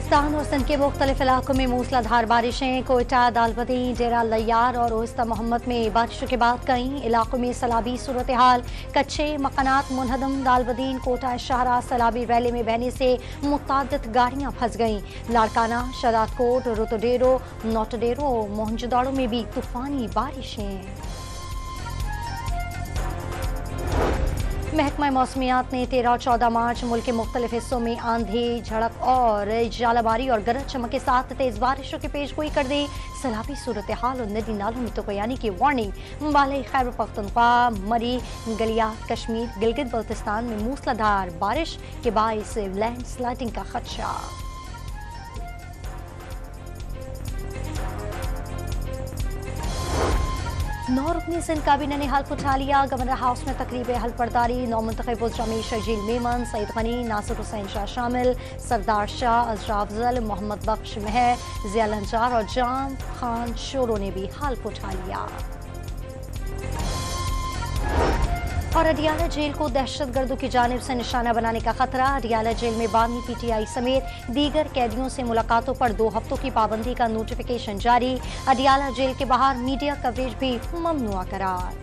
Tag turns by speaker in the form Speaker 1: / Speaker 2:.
Speaker 1: बलूचिस्तान और सिंध के मुख्तलिफ इलाकों में मूसलाधार बारिशें। कोयटा, दालबदी, डेरा लैयार और ओस्ता मोहम्मद में बारिशों के बाद कई इलाकों में सैलाबी सूरत हाल। कच्चे मकानात मुनहदम। दालबदीन कोटा शाहरा सैलाबी रैली में बहने से मुतादिद गाड़ियां फंस गईं। लाड़काना, शदादकोट, रुतडेरो, नोटडेरो, मोहनजोदाड़ो में भी तूफानी बारिशें। महकमा मौसमियात ने 13 और 14 मार्च मुल्क के मुख्तलिफ हिस्सों में आंधी, झड़प और जालाबारी और गरज चमक के साथ तेज बारिशों की पेशगोई कर दी। सैलाबी सूरत हाल और नदी नालों में तोक़यानी की वार्निंग। बाले खैबर पख्तूनख्वा, मरी, गलियात, कश्मीर, गिलगित बल्तिस्तान में मूसलाधार बारिश के बाइस लैंड स्लाइडिंग का खदशा। नौ रुकनी सिंध काबीना ने हल्फ उठा लिया। गवर्नर हाउस में तकरीब हल्फ बर्दारी। नौ मुंतखब वज़रा में शर्जील मेमन, सईद गनी, नासिर हुसैन शाह शामिल। सरदार शाह, अजरा अफजल, मोहम्मद बख्श महर, ज़िया लंजार और जाम खान शोरो ने भी हल्फ उठा लिया। और अडियाला जेल को दहशतगर्दों की जानिब से निशाना बनाने का खतरा। अडियाला जेल में बानी PTI समेत दीगर कैदियों से मुलाकातों पर 2 हफ्तों की पाबंदी का नोटिफिकेशन जारी। अडियाला जेल के बाहर मीडिया कवरेज भी ममनुआ करार।